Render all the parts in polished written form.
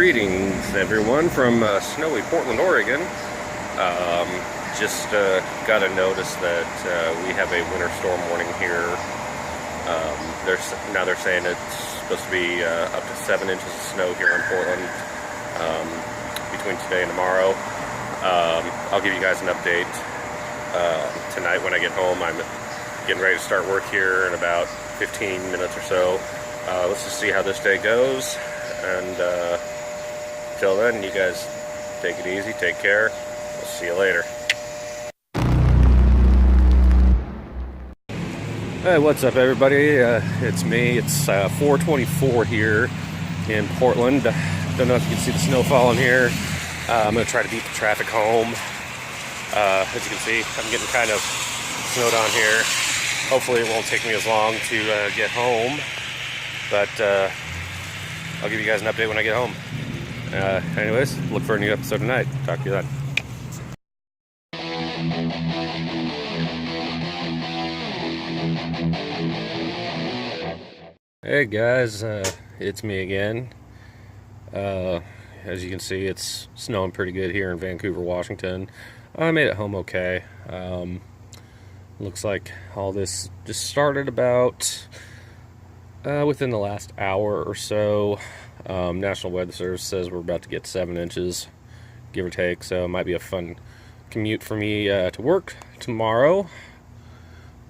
Greetings, everyone, from snowy Portland, Oregon. Just got a notice that we have a winter storm warning here. Now they're saying it's supposed to be up to 7 inches of snow here in Portland between today and tomorrow. I'll give you guys an update tonight when I get home. I'm getting ready to start work here in about 15 minutes or so. Let's just see how this day goes. And till then, you guys take it easy, take care. We'll see you later. Hey, what's up, everybody? It's me. It's 4:24 here in Portland. Don't know if you can see the snow falling here. I'm going to try to beat the traffic home. As you can see, I'm getting kind of snowed on here. Hopefully it won't take me as long to get home. But I'll give you guys an update when I get home. Anyways, look for a new episode tonight. Talk to you then. Hey guys, it's me again. As you can see, it's snowing pretty good here in Vancouver, Washington. I made it home okay. Looks like all this just started about within the last hour or so. National Weather Service says we're about to get 7 inches, give or take, so it might be a fun commute for me to work tomorrow.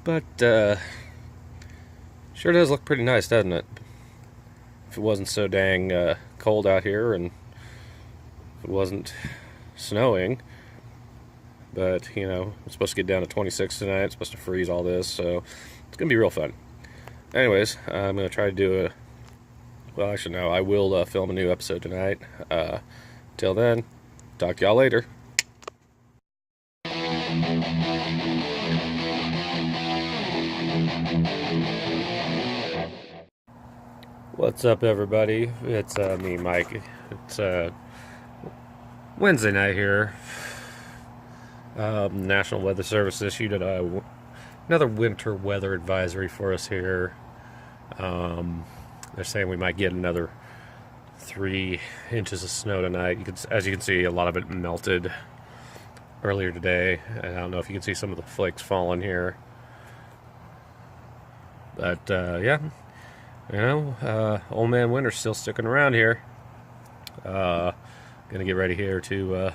But sure does look pretty nice, doesn't it? If it wasn't so dang cold out here and if it wasn't snowing. But, you know, it's supposed to get down to 26 tonight. It's supposed to freeze all this, so it's going to be real fun. Anyways, I'm going to try to do well, actually, no, I will film a new episode tonight. Till then, talk to y'all later. What's up, everybody? It's me, Mike. It's Wednesday night here. National Weather Service issued another winter weather advisory for us here. They're saying we might get another 3 inches of snow tonight. As you can see, a lot of it melted earlier today. And I don't know if you can see some of the flakes falling here. But, yeah. You know, old man winter's still sticking around here. Gonna get ready here to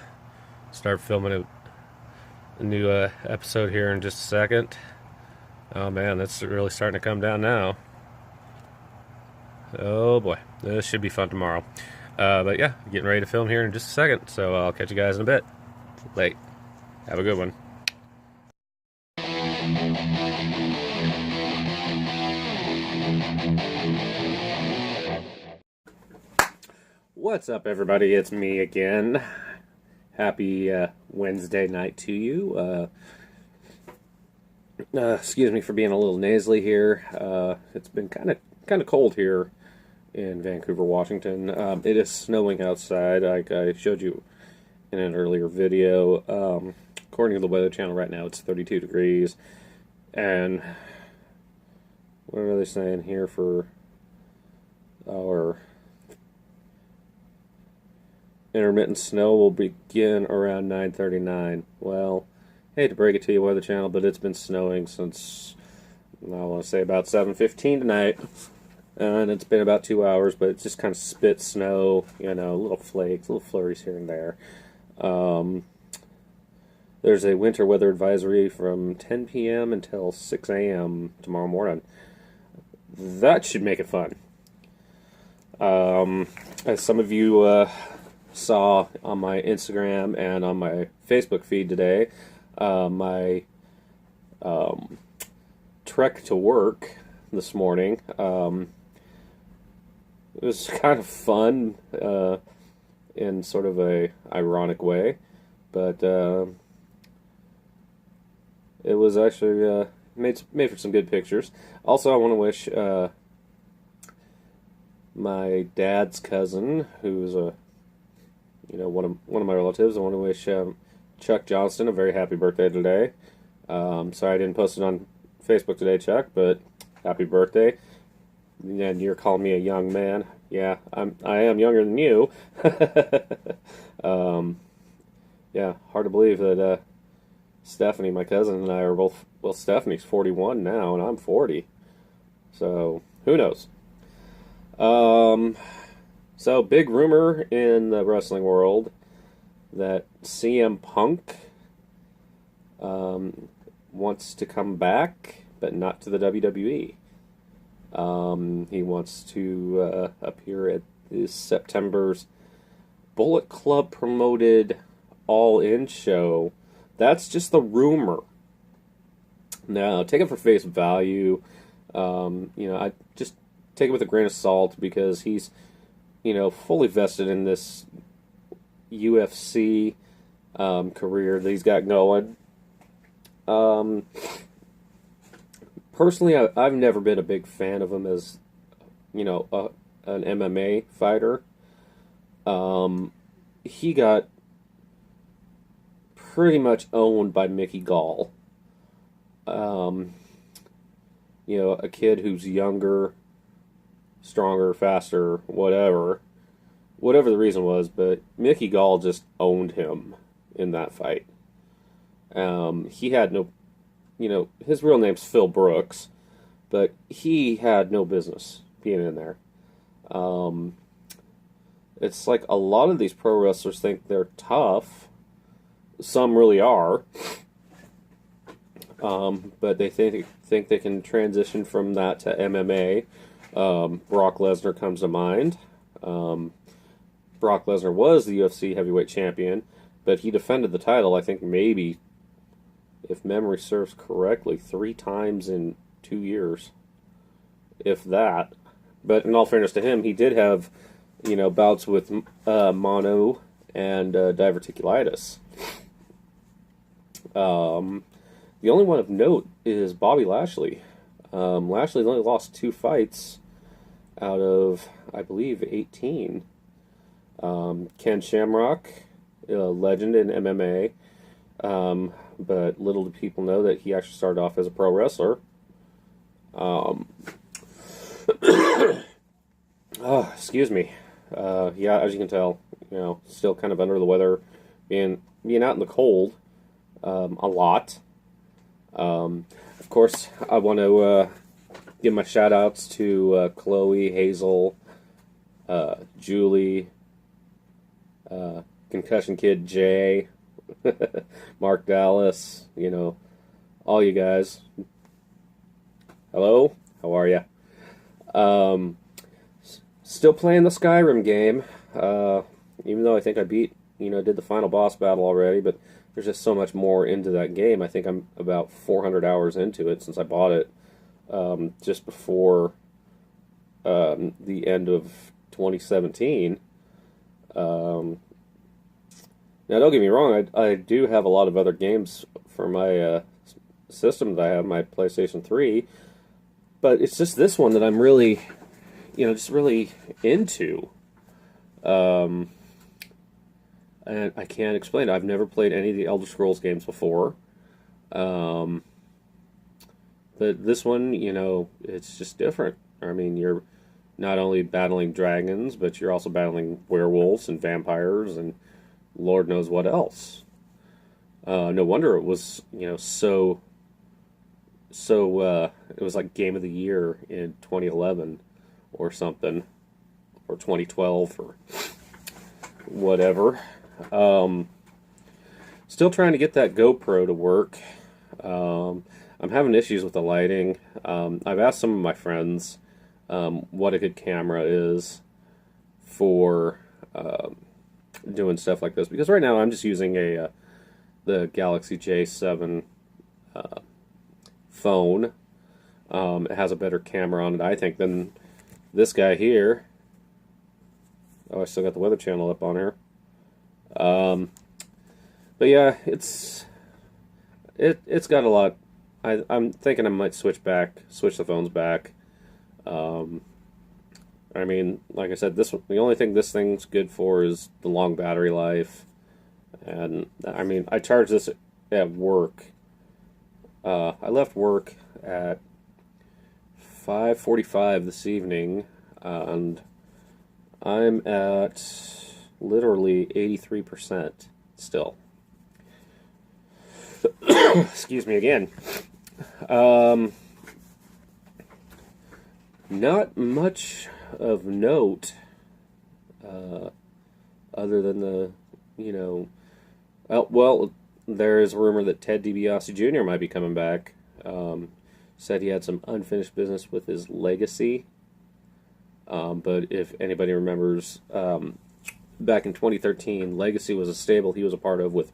start filming a new episode here in just a second. Oh man, that's really starting to come down now. Oh boy, this should be fun tomorrow. But yeah, getting ready to film here in just a second, so I'll catch you guys in a bit. Late. Have a good one. What's up, everybody? It's me again. Happy Wednesday night to you. Excuse me for being a little nasally here. It's been kind of cold here in Vancouver, Washington. It is snowing outside, like I showed you in an earlier video. According to the Weather Channel right now, it's 32 degrees. And what are they saying here for our intermittent snow will begin around 9:39. Well, hate to break it to you, Weather Channel, but it's been snowing since, I want to say, about 7:15 tonight. And it's been about 2 hours, but it's just kind of spit snow, you know, little flakes, little flurries here and there. There's a winter weather advisory from 10 p.m. until 6 a.m. tomorrow morning. That should make it fun. As some of you saw on my Instagram and on my Facebook feed today, my trek to work this morning. It was kind of fun in sort of a ironic way, but it was actually made for some good pictures. Also, I want to wish my dad's cousin, who's one of my relatives. I want to wish Chuck Johnston a very happy birthday today. Sorry I didn't post it on Facebook today, Chuck, but happy birthday. And you're calling me a young man. Yeah, I am younger than you. um, yeah, hard to believe that Stephanie, my cousin, and I are both. Well, Stephanie's 41 now, and I'm 40. So who knows? Um, so big rumor in the wrestling world that CM Punk wants to come back, but not to the WWE. He wants to appear at this September's Bullet Club promoted All In show. That's just the rumor. Now, take it for face value. I just take it with a grain of salt because he's, fully vested in this UFC career that he's got going. Personally, I've never been a big fan of him as, an MMA fighter. He got pretty much owned by Mickey Gall. A kid who's younger, stronger, faster, whatever the reason was, but Mickey Gall just owned him in that fight. He had no, his real name's Phil Brooks, but he had no business being in there. It's like a lot of these pro wrestlers think they're tough. Some really are. But they think they can transition from that to MMA. Brock Lesnar comes to mind. Brock Lesnar was the UFC heavyweight champion, but he defended the title, I think maybe, if memory serves correctly, 3 times in 2 years. If that. But in all fairness to him, he did have, bouts with mono and diverticulitis. The only one of note is Bobby Lashley. Lashley's only lost 2 fights out of, I believe, 18. Ken Shamrock, a legend in MMA, but little do people know that he actually started off as a pro wrestler. Excuse me. Yeah, as you can tell, still kind of under the weather, being out in the cold a lot. Of course, I want to give my shout outs to Chloe, Hazel, Julie, Concussion Kid Jay, Mark Dallas, all you guys. Hello, how are ya? Still playing the Skyrim game, even though I think I beat, did the final boss battle already, but there's just so much more into that game. I think I'm about 400 hours into it since I bought it just before the end of 2017. Now, don't get me wrong, I do have a lot of other games for my system that I have, my PlayStation 3, but it's just this one that I'm really, just really into. And I can't explain it. I've never played any of the Elder Scrolls games before. But this one, it's just different. I mean, you're not only battling dragons, but you're also battling werewolves and vampires and Lord knows what else. No wonder it was, so it was like Game of the Year in 2011 or something, or 2012 or whatever. Still trying to get that GoPro to work. I'm having issues with the lighting. I've asked some of my friends what a good camera is for doing stuff like this, because right now I'm just using the Galaxy J7 phone. It has a better camera on it, I think, than this guy here. Oh, I still got the Weather Channel up on here. But yeah, it's got a lot. I'm thinking I might switch the phones back. I mean, like I said, the only thing this thing's good for is the long battery life. And I mean, I charge this at work. I left work at 5:45 this evening, and I'm at literally 83% still. Excuse me again. Not much of note, other than well, there is a rumor that Ted DiBiase Jr. might be coming back. Said he had some unfinished business with his legacy. But if anybody remembers, back in 2013, Legacy was a stable he was a part of with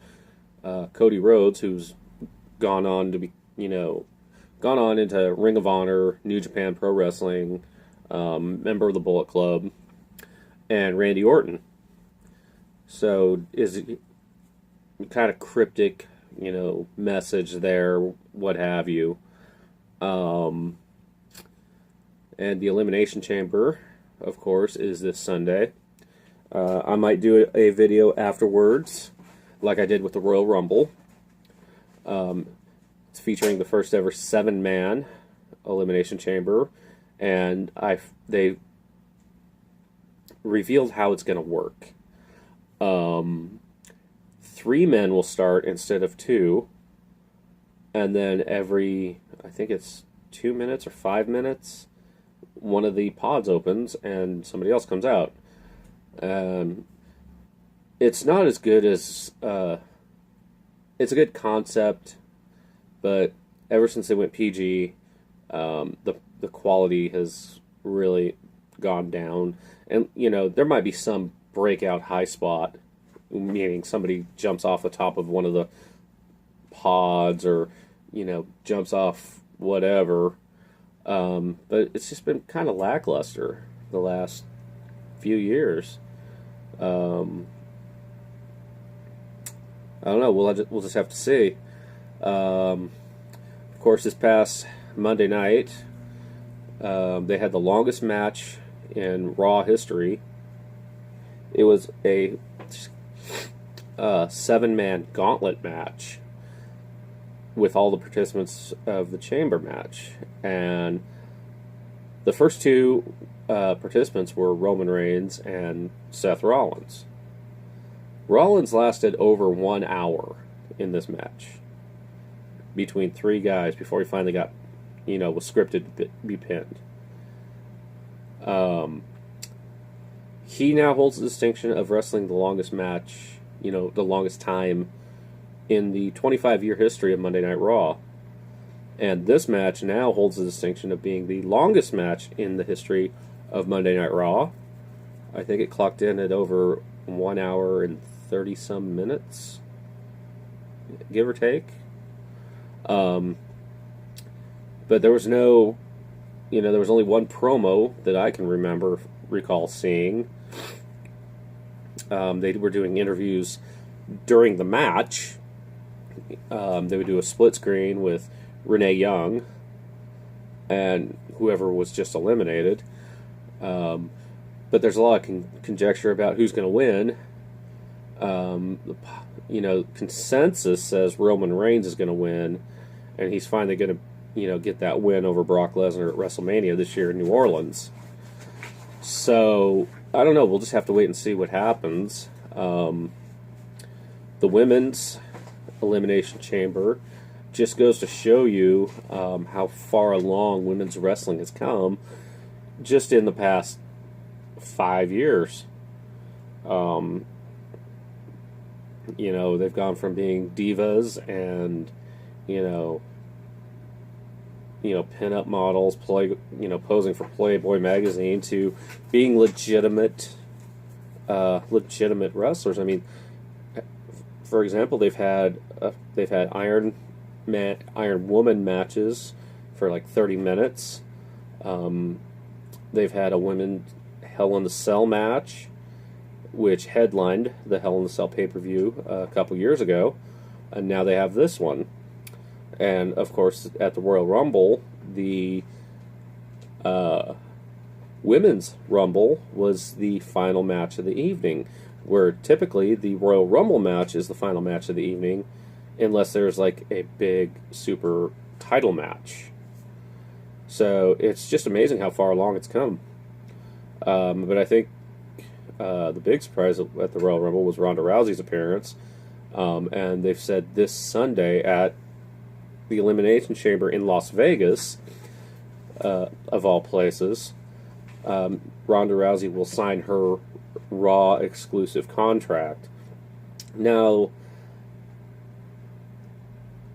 Cody Rhodes, who's gone on to be, gone on into Ring of Honor, New Japan Pro Wrestling, member of the Bullet Club, and Randy Orton. So is kind of cryptic, message there, what have you. And the Elimination Chamber, of course, is this Sunday. I might do a video afterwards, like I did with the Royal Rumble. It's featuring the first ever 7-man Elimination Chamber, and they revealed how it's going to work. 3 men will start instead of 2, and then every, I think it's 2 minutes or 5 minutes, one of the pods opens and somebody else comes out. It's not as good as it's a good concept, but ever since they went PG, the quality has really gone down. And there might be some breakout high spot, meaning somebody jumps off the top of one of the pods, or jumps off whatever. But it's just been kind of lackluster the last few years. I don't know. We'll just have to see. Of course, this past Monday night, they had the longest match in Raw history. It was a 7-man gauntlet match with all the participants of the chamber match. And the first 2 participants were Roman Reigns and Seth Rollins. Rollins lasted over 1 hour in this match between 3 guys before he finally got, was scripted to be pinned. He now holds the distinction of wrestling the longest match, the longest time in the 25-year history of Monday Night Raw. And this match now holds the distinction of being the longest match in the history of Monday Night Raw. I think it clocked in at over 1 hour and 30-some minutes, give or take. But there was no, there was only one promo that I can recall seeing. They were doing interviews during the match. They would do a split screen with Renee Young and whoever was just eliminated. But there's a lot of conjecture about who's going to win. Consensus says Roman Reigns is going to win, and he's finally going to, get that win over Brock Lesnar at WrestleMania this year in New Orleans. So, I don't know. We'll just have to wait and see what happens. The women's Elimination Chamber just goes to show you how far along women's wrestling has come just in the past 5 years. They've gone from being divas and, pin-up models, posing for Playboy magazine, to being legitimate wrestlers. I mean, for example, they've had Iron Woman matches for like 30 minutes. They've had a women Hell in the Cell match, which headlined the Hell in the Cell pay-per-view a couple years ago, and now they have this one. And of course, at the Royal Rumble, the Women's Rumble was the final match of the evening, where typically the Royal Rumble match is the final match of the evening, unless there's like a big super title match. So it's just amazing how far along it's come. But I think the big surprise at the Royal Rumble was Ronda Rousey's appearance. And they've said this Sunday at the Elimination Chamber in Las Vegas, of all places, Ronda Rousey will sign her Raw exclusive contract. Now,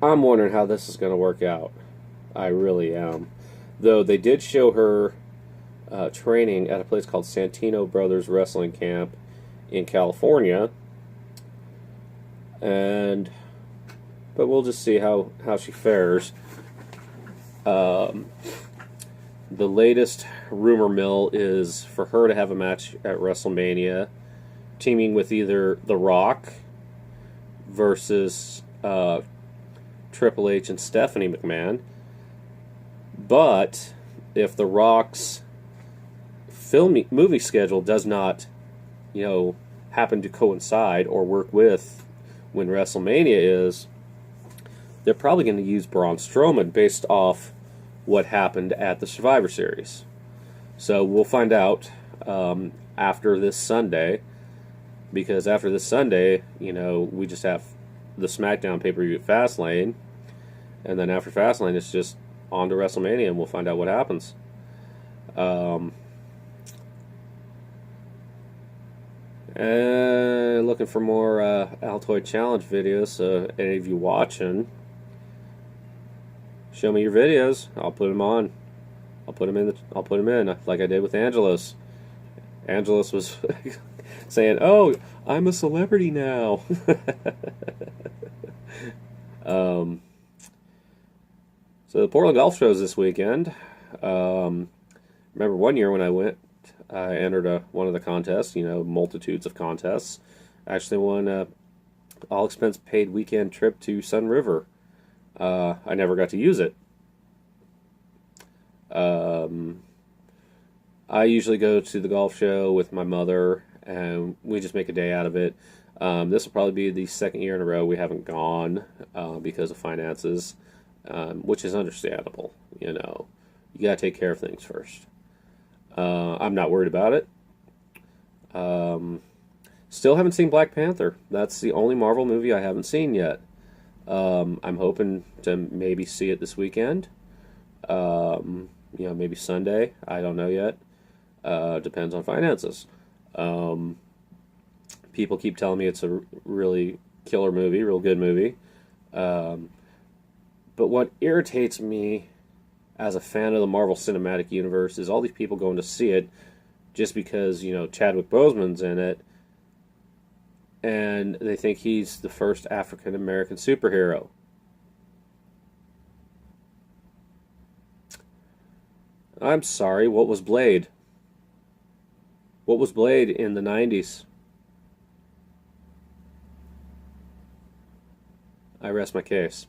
I'm wondering how this is going to work out. I really am. Though they did show her training at a place called Santino Brothers Wrestling Camp in California. But we'll just see how she fares. The latest rumor mill is for her to have a match at WrestleMania, teaming with either The Rock versus Triple H and Stephanie McMahon. But if The Rock's movie schedule does not, happen to coincide or work with when WrestleMania is, they're probably going to use Braun Strowman based off what happened at the Survivor Series. So we'll find out after this Sunday, because after this Sunday, we just have the SmackDown pay-per-view at Fastlane, and then after Fastlane, it's just on to WrestleMania, and we'll find out what happens. And looking for more Altoid Challenge videos, so any of you watching, show me your videos. I'll put them on. I'll put them in like I did with Angelos. Angelos was saying, "Oh, I'm a celebrity now." So the Portland Golf Show is this weekend. Remember one year when I went, I entered one of the contests, multitudes of contests. I actually won a all-expense paid weekend trip to Sun River. I never got to use it. I usually go to the golf show with my mother, and we just make a day out of it. This will probably be the second year in a row we haven't gone because of finances, which is understandable. You got to take care of things first. I'm not worried about it. Still haven't seen Black Panther. That's the only Marvel movie I haven't seen yet. I'm hoping to maybe see it this weekend. Maybe Sunday. I don't know yet. Depends on finances. People keep telling me it's a really killer movie, real good movie. But what irritates me as a fan of the Marvel Cinematic Universe is all these people going to see it just because, Chadwick Boseman's in it, and they think he's the first African American superhero. I'm sorry, what was Blade? What was Blade in the 90s? I rest my case.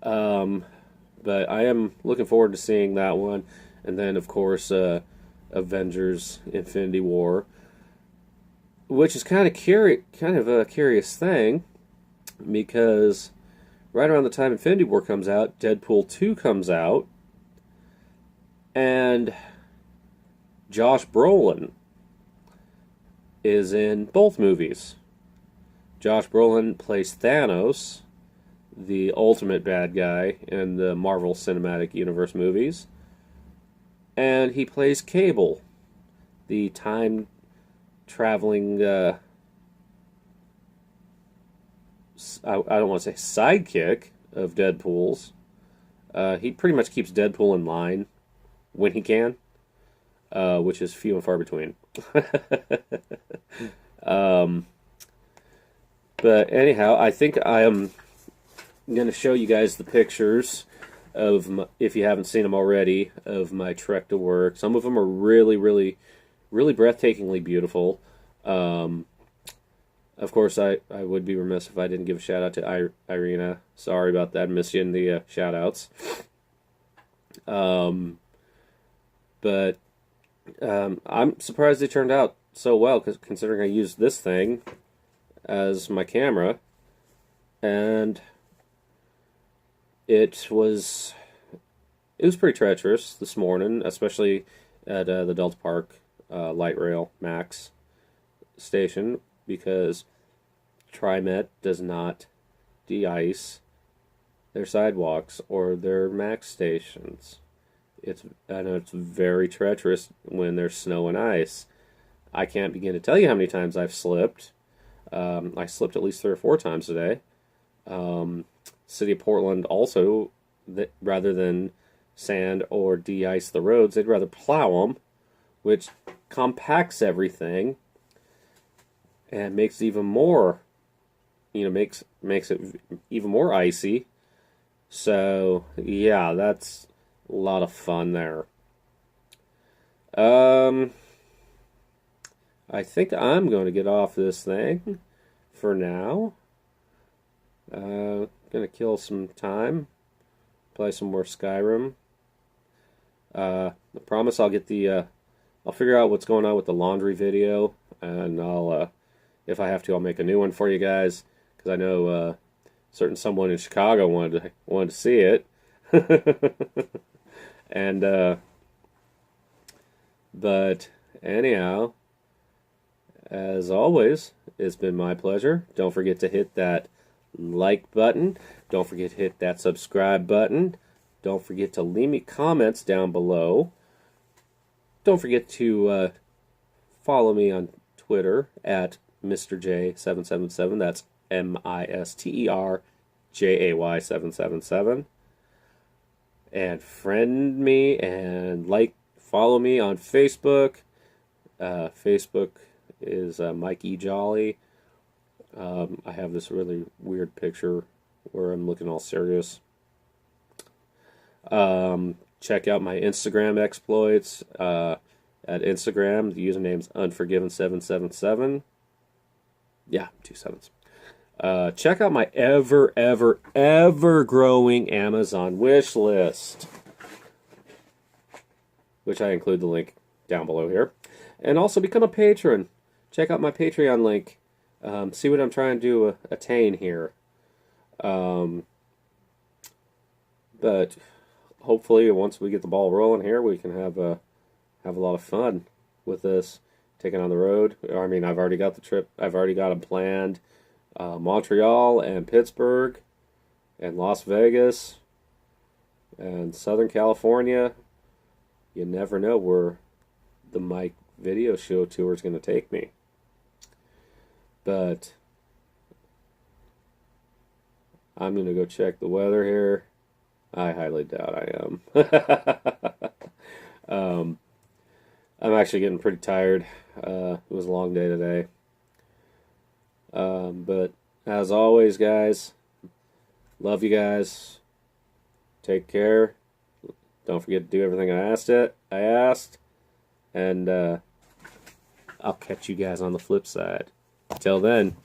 But I am looking forward to seeing that one. And then, of course, Avengers Infinity War, which is kind of a curious thing, because right around the time Infinity War comes out, Deadpool 2 comes out, and Josh Brolin is in both movies. Josh Brolin plays Thanos, the ultimate bad guy in the Marvel Cinematic Universe movies, and he plays Cable, the time-traveling, I don't want to say sidekick of Deadpool's. He pretty much keeps Deadpool in line when he can, which is few and far between. But anyhow, I think I am going to show you guys the pictures of, if you haven't seen them already, of my trek to work. Some of them are really, really, really breathtakingly beautiful. Of course, I would be remiss if I didn't give a shout out to Irina. Sorry about that. Missed you in the shout outs. But I'm surprised they turned out so well, considering I used this thing as my camera, and it was It was pretty treacherous this morning, especially at the Delta Park Light Rail Max station, because TriMet does not de-ice their sidewalks or their Max stations. I know it's very treacherous when there's snow and ice. I can't begin to tell you how many times I've slipped. I slipped at least 3 or 4 times today. City of Portland also, rather than sand or de-ice the roads, they'd rather plow them, which compacts everything and makes it even more, makes it even more icy. So yeah, that's a lot of fun there. I think I'm going to get off this thing for now. Gonna kill some time, play some more Skyrim. I promise I'll get I'll figure out what's going on with the laundry video, and if I have to, I'll make a new one for you guys, because I know certain someone in Chicago wanted to see it. And but anyhow, as always, it's been my pleasure. Don't forget to hit that like button. Don't forget to hit that subscribe button. Don't forget to leave me comments down below. Don't forget to follow me on Twitter at Mr. J777. That's MisterJay777. And friend me and follow me on Facebook. Facebook is Mike E. Jolly. I have this really weird picture where I'm looking all serious. Check out my Instagram exploits at Instagram. The username's Unforgiven777. Yeah, 2 sevens. Check out my ever growing Amazon wish list, which I include the link down below here. And also become a patron. Check out my Patreon link. See what I'm trying to attain here. But hopefully, once we get the ball rolling here, we can have a lot of fun with this, taking on the road. I mean, I've already got the trip. I've already got them planned. Montreal and Pittsburgh and Las Vegas and Southern California. You never know where the Mike video show tour is going to take me. But I'm going to go check the weather here. I highly doubt I am. I'm actually getting pretty tired. It was a long day today. But as always, guys, love you guys. Take care. Don't forget to do everything I asked. And I'll catch you guys on the flip side. Till then.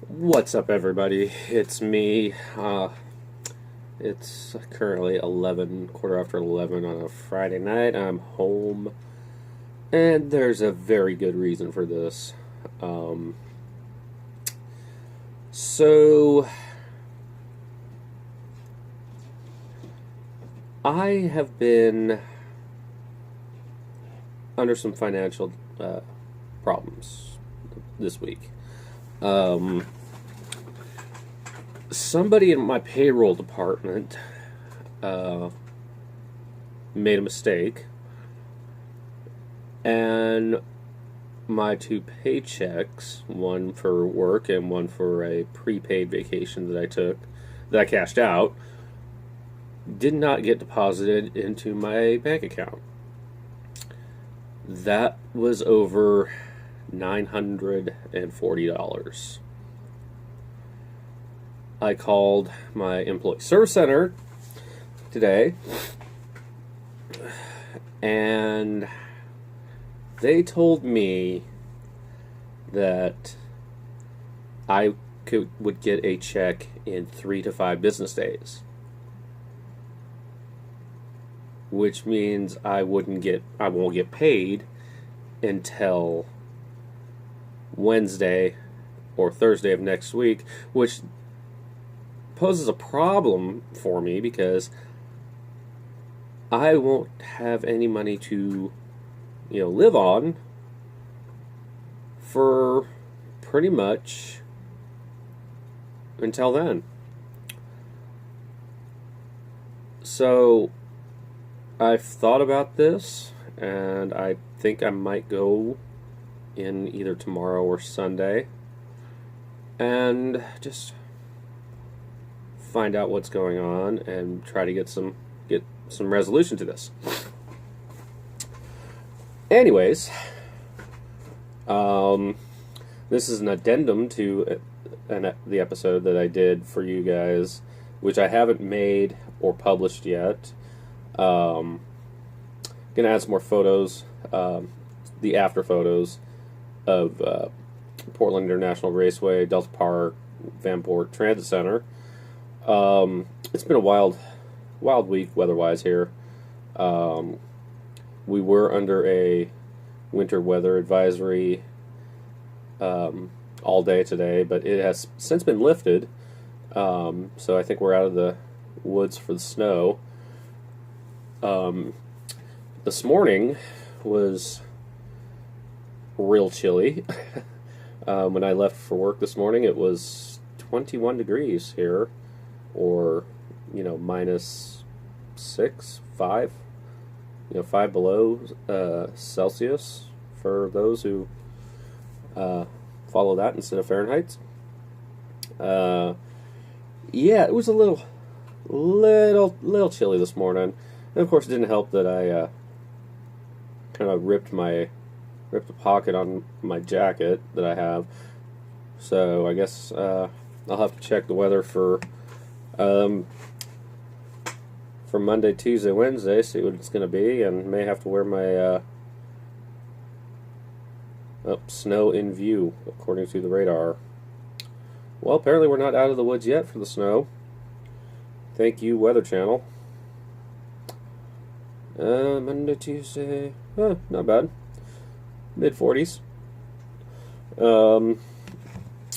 What's up, everybody? It's me. It's currently 11 on a Friday night. I'm home, and there's a very good reason for this. So I have been under some financial problems this week. Somebody in my payroll department made a mistake, and my 2 paychecks, one for work and one for a prepaid vacation that I cashed out, did not get deposited into my bank account. That was over $940. I called my employee service center today, and they told me that I would get a check in 3 to 5 business days, which means I won't get paid until Wednesday or Thursday of next week, which poses a problem for me because I won't have any money to, live on for pretty much until then. So I've thought about this, and I think I might go in either tomorrow or Sunday and just find out what's going on and try to get some resolution to this. Anyways, this is an addendum to the episode that I did for you guys, which I haven't made or published yet. Gonna add some more photos, the after photos of Portland International Raceway, Delta Park, Vanport Transit Center. It's been a wild week weather-wise here. We were under a winter weather advisory all day today, but it has since been lifted. So I think we're out of the woods for the snow. This morning was real chilly. When I left for work this morning, it was 21 degrees here, or minus 6, 5, 5 below Celsius for those who follow that instead of Fahrenheit. Yeah, it was a little chilly this morning. And of course, it didn't help that I kind of ripped a pocket on my jacket that I have. So I guess I'll have to check the weather for Monday, Tuesday, Wednesday, see what it's going to be, and may have to wear my snow in view, according to the radar. Well, apparently we're not out of the woods yet for the snow. Thank you, Weather Channel. Monday, Tuesday, not bad. Mid-40s.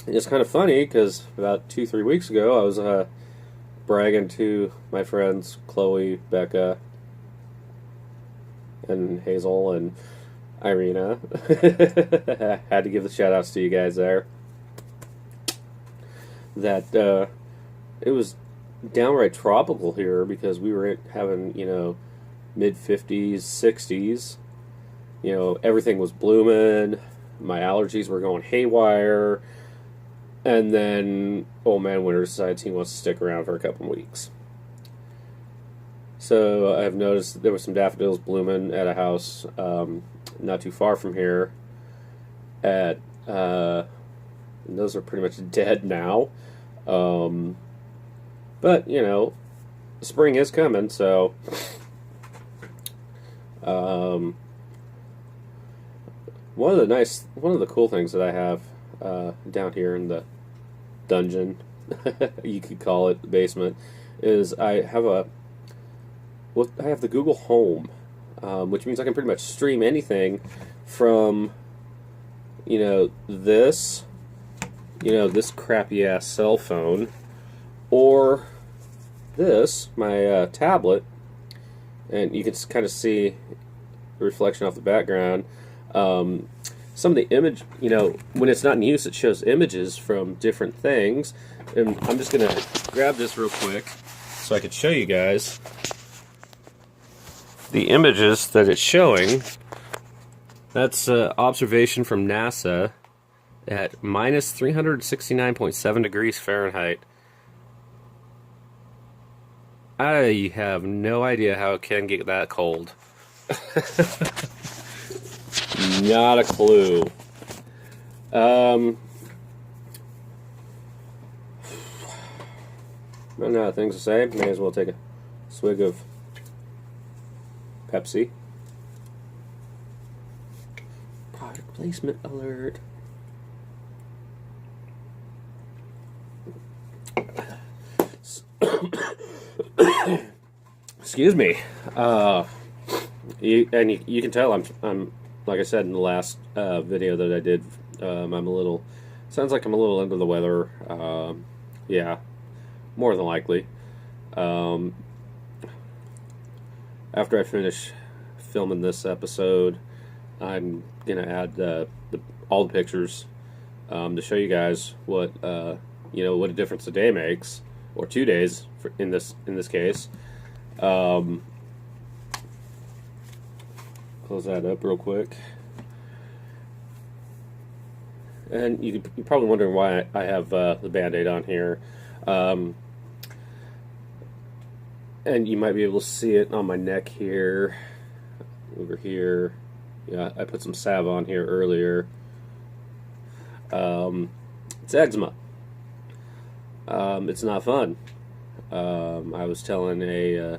It's kind of funny because about 2-3 weeks ago I was bragging to my friends Chloe, Becca, and Hazel, and Irina. Had to give the shout outs to you guys there. That it was downright tropical here because we were having, mid-50s, 60s. Everything was blooming. My allergies were going haywire. And then, old man Winter decides he wants to stick around for a couple of weeks. So I've noticed that there were some daffodils blooming at a house not too far from here. Those are pretty much dead now. But, spring is coming, so one of the cool things that I have down here in the dungeon, you could call it the basement, is I have the Google Home, which means I can pretty much stream anything from this crappy ass cell phone, or this, my tablet, and you can kind of see the reflection off the background. Some of the image, when it's not in use, it shows images from different things. And I'm just going to grab this real quick so I could show you guys the images that it's showing. That's observation from NASA at minus 369.7 degrees Fahrenheit. I have no idea how it can get that cold. Not a clue. Running out of things to say. May as well take a swig of Pepsi. Product placement alert. Excuse me. You can tell I'm like I said in the last video that I did I'm a little, sounds like I'm a little under the weather. Yeah, more than likely. Um, After I finish filming this episode, I'm gonna add all the pictures to show you guys what what a difference a day makes, or 2 days in this case. Close that up real quick. And you're probably wondering why I have the Band-Aid on here. And you might be able to see it on my neck here, over here. Yeah, I put some salve on here earlier. It's eczema. It's not fun. I was telling a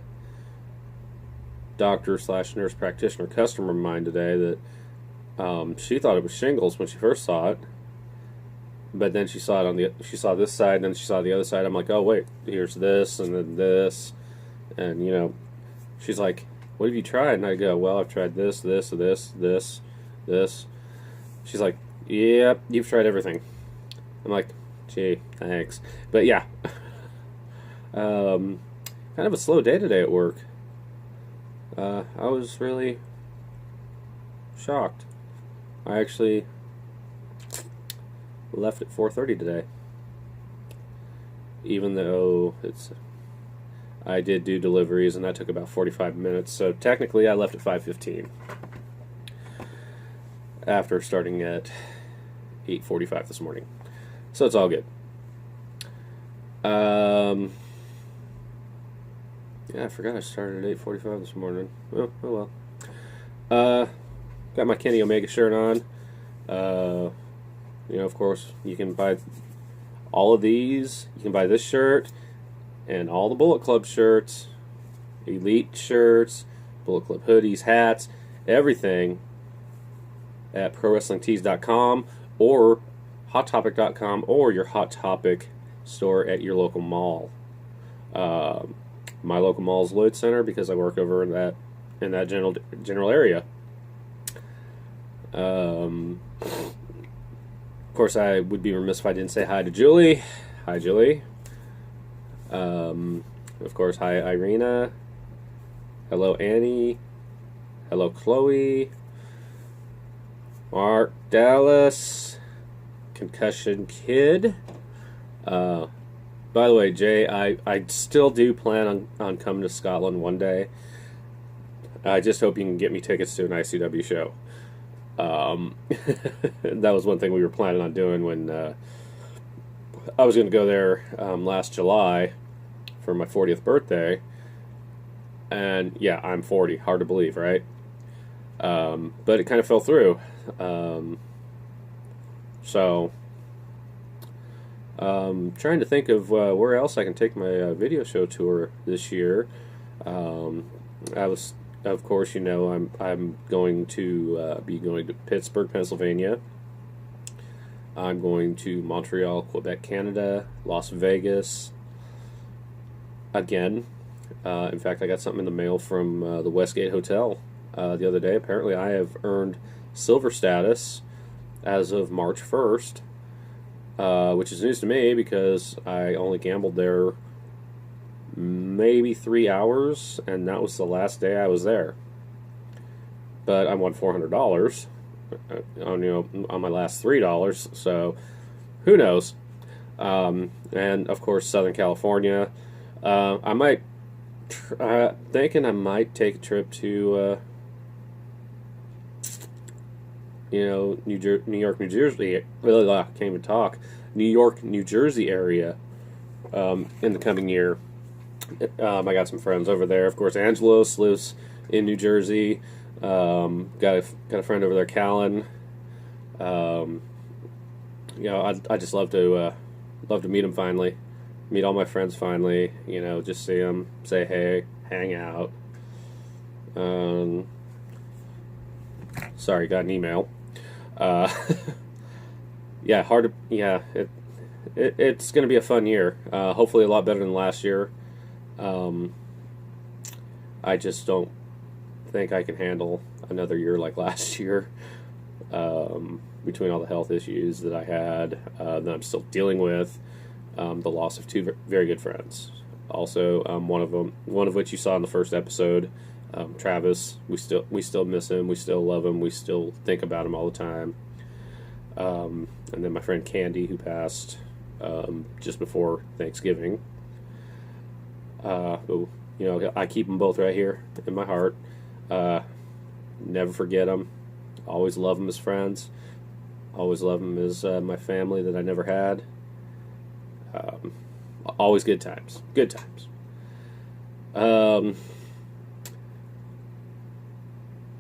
doctor / nurse practitioner customer of mine today that she thought it was shingles when she first saw it, but then she saw this side, and then she saw the other side. I'm like, oh wait, here's this, and then this, and she's like, what have you tried? And I go, well, I've tried this. She's like, yep, you've tried everything. I'm like, gee, thanks. But yeah, kind of a slow day today at work. I was really shocked. I actually left at 4:30 today, even though I did do deliveries, and that took about 45 minutes. So technically, I left at 5:15 after starting at 8:45 this morning. So it's all good. Yeah, I forgot I started at 8:45 this morning. Oh well. Got my Kenny Omega shirt on. Of course, you can buy all of these. You can buy this shirt and all the Bullet Club shirts, Elite shirts, Bullet Club hoodies, hats, everything at ProWrestlingTees.com or HotTopic.com or your Hot Topic store at your local mall. My local mall is Lloyd Center because I work over in that general area. Of course, I would be remiss if I didn't say hi to Julie. Hi, Julie. Of course, hi, Irina. Hello, Annie. Hello, Chloe. Mark, Dallas. Concussion Kid. By the way, Jay, I still do plan on coming to Scotland one day. I just hope you can get me tickets to an ICW show. That was one thing we were planning on doing when I was going to go there last July for my 40th birthday. And yeah, I'm 40. Hard to believe, right? But it kind of fell through. Trying to think of where else I can take my video show tour this year. Of course, I'm going to be going to Pittsburgh, Pennsylvania. I'm going to Montreal, Quebec, Canada, Las Vegas. Again, in fact, I got something in the mail from the Westgate Hotel the other day. Apparently, I have earned silver status as of March 1st. Which is news to me because I only gambled there maybe 3 hours, and that was the last day I was there. But I won $400 on my last $3, so who knows? And of course, Southern California. I might thinking I might take a trip to New York, New Jersey. I can't even talk. New York, New Jersey area in the coming year. I got some friends over there. Of course, Angelos lives in New Jersey. Got a friend over there, Callan. I just love to meet him finally, meet all my friends finally. Just see them, say hey, hang out. Sorry, got an email. It's going to be a fun year. Hopefully a lot better than last year. I just don't think I can handle another year like last year. between all the health issues that I had, that I'm still dealing with, the loss of two very good friends. Also, one of which you saw in the first episode, Travis. We still miss him. We still love him. We still think about him all the time. And then my friend Candy, who passed just before Thanksgiving. But, I keep them both right here in my heart. Never forget them. Always love them as friends. Always love them as my family that I never had. Always good times. Good times.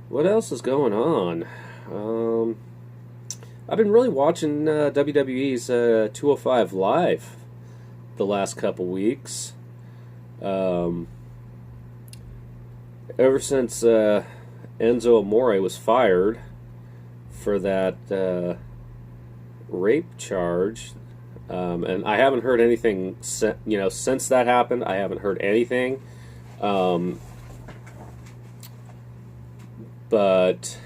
What else is going on? I've been really watching WWE's 205 Live the last couple weeks. Ever since Enzo Amore was fired for that rape charge, and I haven't heard anything since that happened. I haven't heard anything, but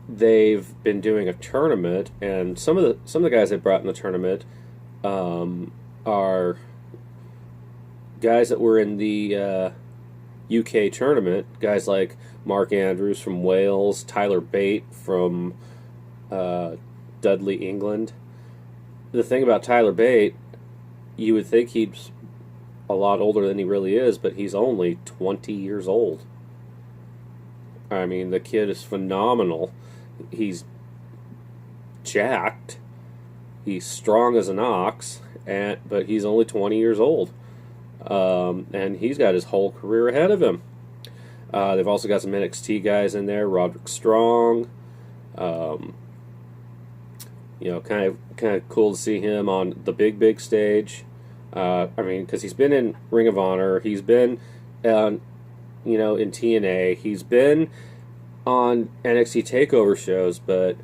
they've been doing a tournament, and some of the guys they brought in the tournament are guys that were in the UK tournament. Guys like Mark Andrews from Wales, Tyler Bate from Dudley, England. The thing about Tyler Bate, you would think he's a lot older than he really is, but he's only 20 years old. I mean, the kid is phenomenal. He's jacked. He's strong as an ox, but he's only 20 years old. And he's got his whole career ahead of him. They've also got some NXT guys in there. Roderick Strong. Kind of cool to see him on the big stage. Because he's been in Ring of Honor. He's been, in TNA. He's been on NXT TakeOver shows, but,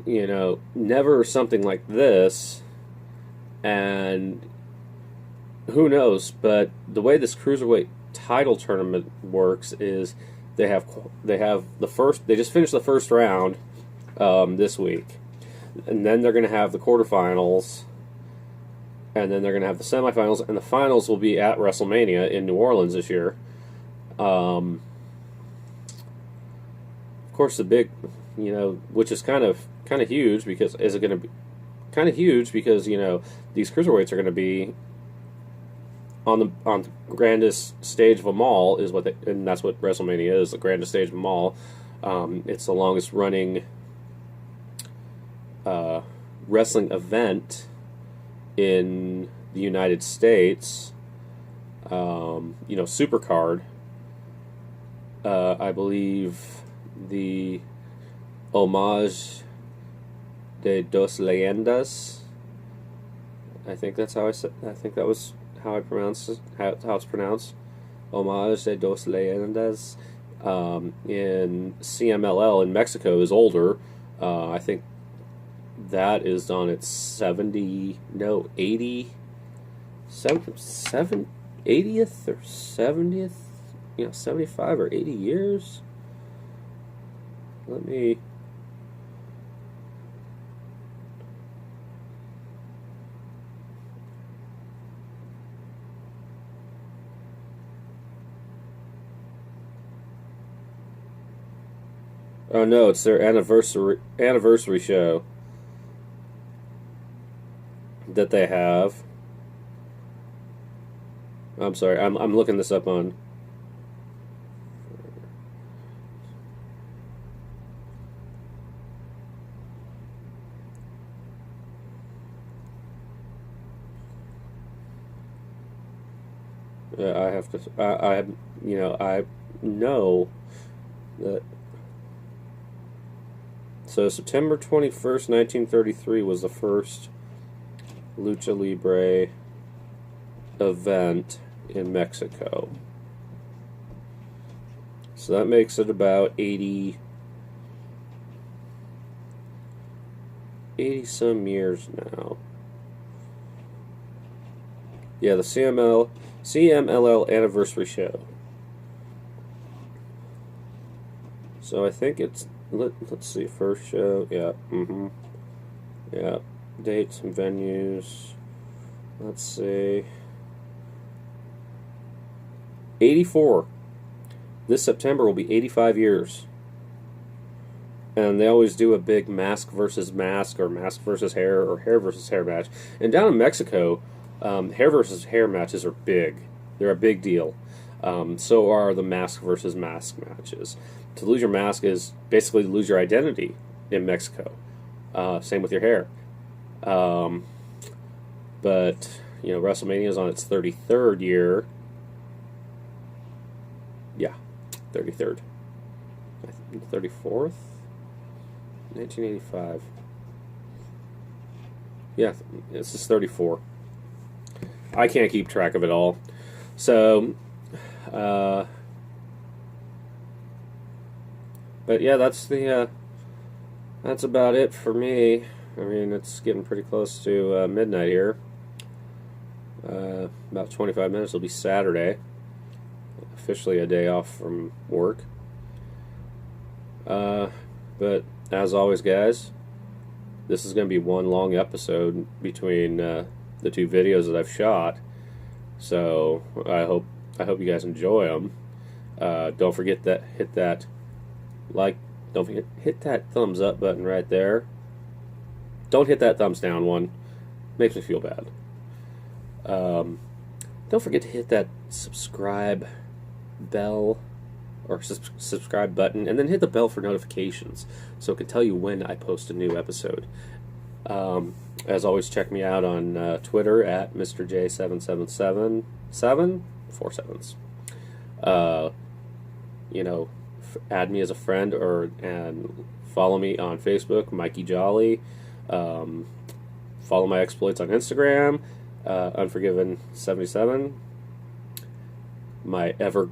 never something like this. And who knows? But the way this Cruiserweight title tournament works is they just finished the first round this week. And then they're going to have the quarterfinals, and then they're going to have the semifinals, and the finals will be at WrestleMania in New Orleans this year. Of course, the big, which is kind of huge because these cruiserweights are going to be on the grandest stage of them all, and that's what WrestleMania is, the grandest stage of them all. It's the longest running wrestling event in the United States. Supercard. I believe the Homage de dos Leyendas. I think that's how I said. I think that was how I pronounced it. How it's pronounced. Homage de dos Leyendas. In CMLL in Mexico is older. I think that is on its 80th or 70th, 75 or 80 years. Let me... Oh no, it's their anniversary show that they have. I'm sorry, I'm looking this up on. I have to. I know that. So September 21st, 1933 was the first Lucha Libre event in Mexico. So that makes it about 80 some years now. Yeah, the CMLL anniversary show. So I think it's let's see, first show, yeah, yeah, dates and venues, let's see, 84, this September will be 85 years, and they always do a big mask versus mask, or mask versus hair, or hair versus hair match, and down in Mexico, hair versus hair matches are big, they're a big deal, so are the mask versus mask matches. To lose your mask is basically to lose your identity in Mexico. Same with your hair. But, you know, WrestleMania is on its 33rd year. Yeah, 33rd. 34th? 1985. Yeah, this is 34. I can't keep track of it all. So, but yeah, that's about it for me. I mean, it's getting pretty close to midnight here. About 25 minutes will be Saturday. Officially a day off from work. But as always, guys, this is going to be one long episode between the two videos that I've shot. So I hope you guys enjoy them. Don't forget that don't forget, hit that thumbs up button right there. Don't hit that thumbs down one. Makes me feel bad. Don't forget to hit that subscribe bell or subscribe button, and then hit the bell for notifications so it can tell you when I post a new episode. As always, check me out on Twitter at MrJ7777, 4 sevens. You know, add me as a friend and follow me on Facebook, Mikey Jolly. Follow my exploits on Instagram, Unforgiven77. My ever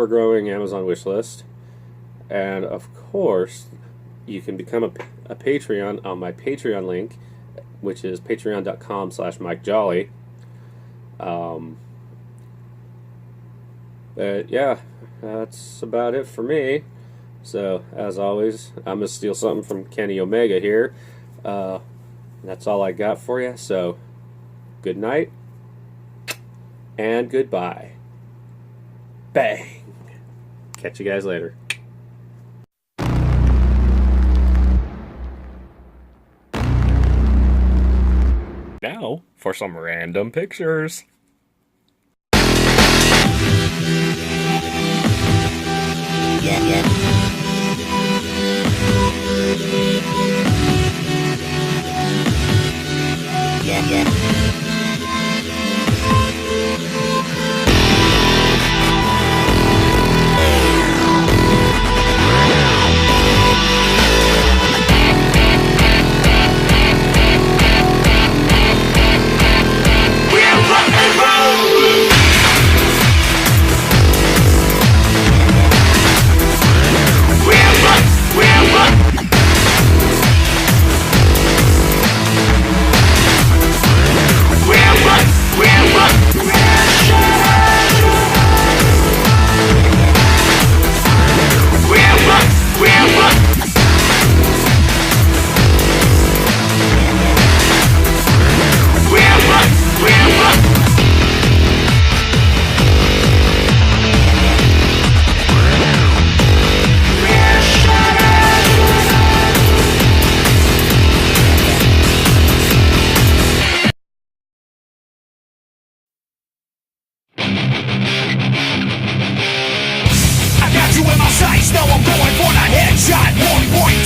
growing Amazon wish list. And of course, you can become a Patreon on my Patreon link, which is patreon.com/MikeJolly. But yeah, that's about it for me. So, as always, I'm going to steal something from Kenny Omega here. That's all I got for you. So, good night and goodbye. Bang. Catch you guys later. Now, for some random pictures. Yeah. Now I'm going for the headshot.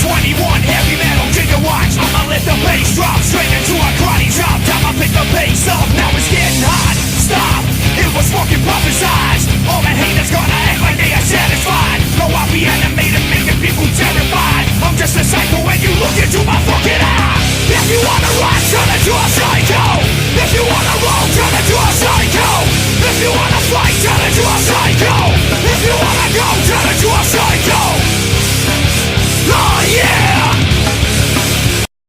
1.21 heavy metal gigawatts. I'ma let the bass drop straight into a karate chop. Time I pick the pace up, now it's getting hot. Stop, it was fucking prophesized. All the haters gonna act like they are satisfied. No, I'll be animated, making people terrified. I'm just a psycho when you look into my fucking eye. If you wanna run, turn into a psycho. If you wanna roll, turn into a psycho. If you wanna fight, turn into a psycho. If you wanna go, turn into a psycho. Oh yeah!